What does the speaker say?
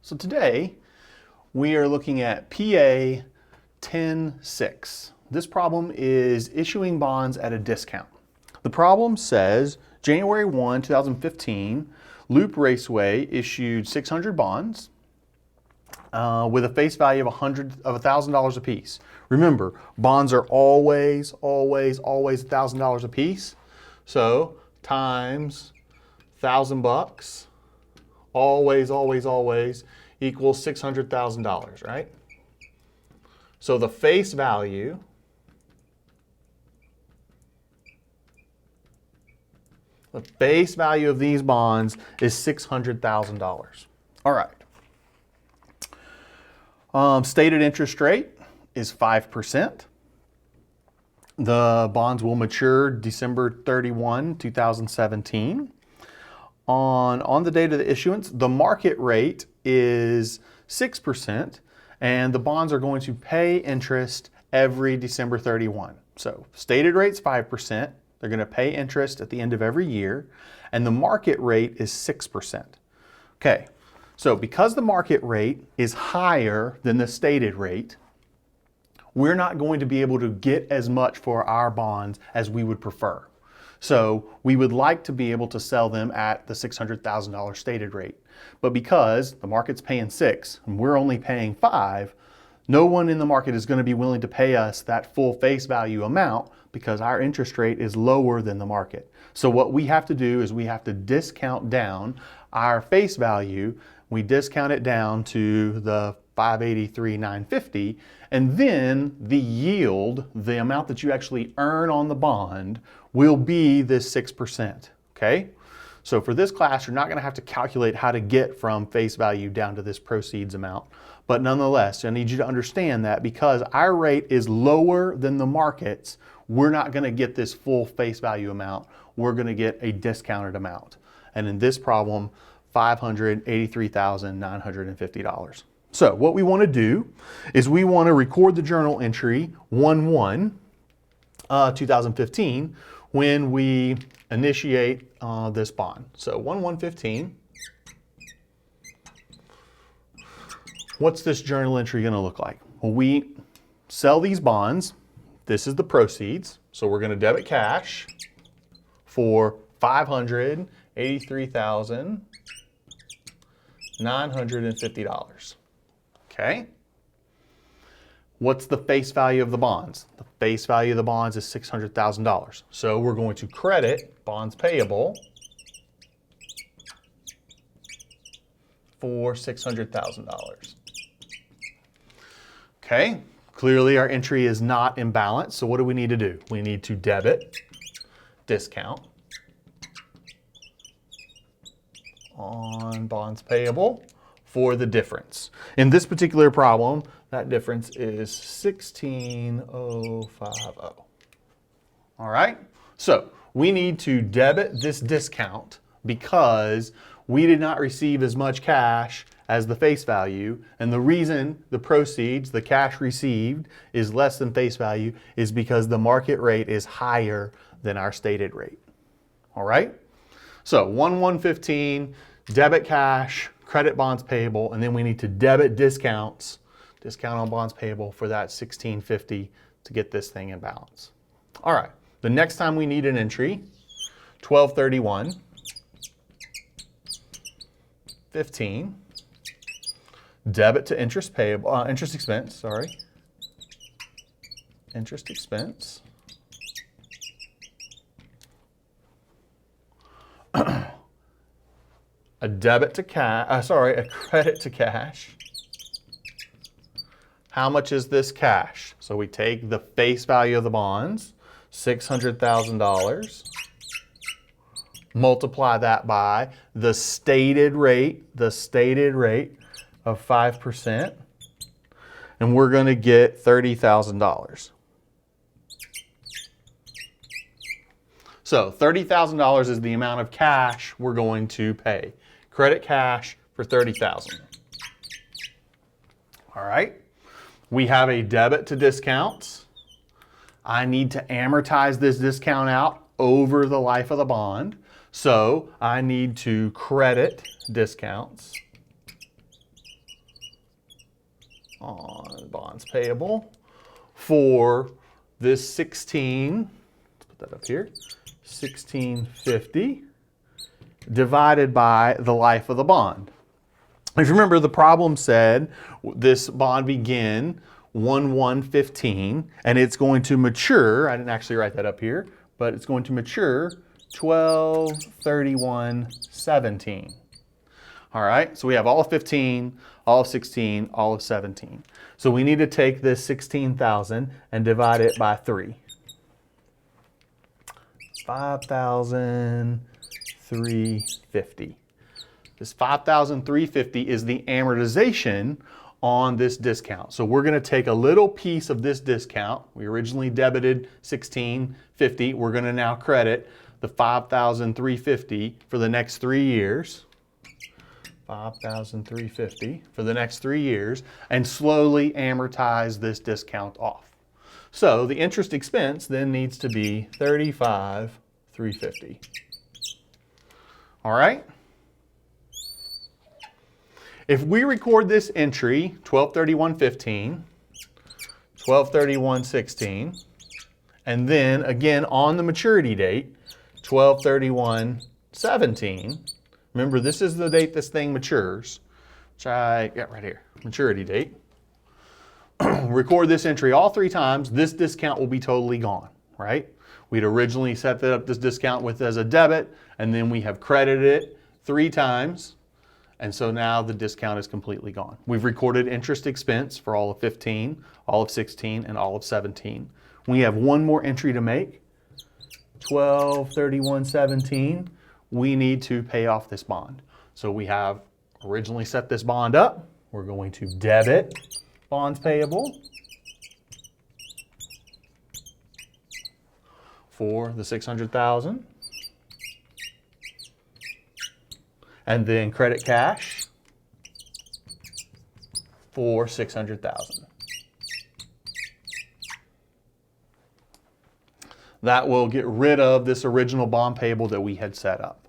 So today we are looking at PA10-6. This problem is issuing bonds at a discount. The problem says January 1, 2015, Loop Raceway issued 600 bonds with a face value of $1,000 a piece. Remember, bonds are always $1,000 a piece. So times $1,000, always equals $600,000, right? So the face value of these bonds is $600,000. All right. Stated interest rate is 5%. The bonds will mature December 31, 2017. On the date of the issuance, the market rate is 6%, and the bonds are going to pay interest every December 31. So stated rate's 5%. They're going to pay interest at the end of every year, and the market rate is 6%. Okay, so because the market rate is higher than the stated rate, we're not going to be able to get as much for our bonds as we would prefer. So we would like to be able to sell them at the $600,000 stated rate. But because the market's paying 6 and we're only paying 5, no one in the market is going to be willing to pay us that full face value amount because our interest rate is lower than the market. So what we have to do is we have to discount down our face value. We discount it down to the $583,950, and then the yield, the amount that you actually earn on the bond, will be this 6%, okay? So for this class, you're not gonna have to calculate how to get from face value down to this proceeds amount. But nonetheless, I need you to understand that because our rate is lower than the market's, we're not gonna get this full face value amount. We're gonna get a discounted amount. And in this problem, $583,950. So what we want to do is we want to record the journal entry 1/1/2015 when we initiate this bond. So 1/1/15. What's this journal entry going to look like? Well, we sell these bonds. This is the proceeds. So we're going to debit cash for $583,950. Okay. What's the face value of the bonds? The face value of the bonds is $600,000. So we're going to credit bonds payable for $600,000. Okay. Clearly our entry is not in balance. So what do we need to do? We need to debit discount on bonds payable for the difference. In this particular problem, that difference is 16,050. All right, so we need to debit this discount because we did not receive as much cash as the face value, and the reason the proceeds, the cash received, is less than face value is because the market rate is higher than our stated rate. All right, so 1/1/15, debit cash, credit bonds payable, and then we need to debit discount on bonds payable for that $1,650 to get this thing in balance. All right, the next time we need an entry, 12/31/15, debit to interest payable, interest expense. A debit to cash, a credit to cash. How much is this cash? So we take the face value of the bonds, $600,000, multiply that by the stated rate of 5%, and we're going to get $30,000. So $30,000 is the amount of cash we're going to pay. Credit cash for $30,000. All right. We have a debit to discounts. I need to amortize this discount out over the life of the bond. So I need to credit discounts on bonds payable for this 16, let's put that up here, 1650 divided by the life of the bond. If you remember, the problem said this bond began 1/1/15 and it's going to mature, I didn't actually write that up here, but it's going to mature 12/31/17. All right, so we have all of 15, all of 16, all of 17. So we need to take this 16,000 and divide it by 3. 5,350. This 5,350 is the amortization on this discount. So we're going to take a little piece of this discount. We originally debited 1650. We're going to now credit the 5,350 for the next 3 years. 5,350 for the next 3 years, and slowly amortize this discount off. So the interest expense then needs to be 35,350. All right? If we record this entry 12/31/15, 12/31/16, and then again on the maturity date 12/31/17, remember, this is the date this thing matures, which I got right here, maturity date. Record this entry all 3 times, this discount will be totally gone, right? We'd originally set up this discount with as a debit, and then we have credited it 3 times, and so now the discount is completely gone. We've recorded interest expense for all of 15, all of 16, and all of 17. We have one more entry to make, 12/31/17. We need to pay off this bond. So we have originally set this bond up. We're going to debit bonds payable for the 600,000, and then credit cash for 600,000. That will get rid of this original bond payable that we had set up.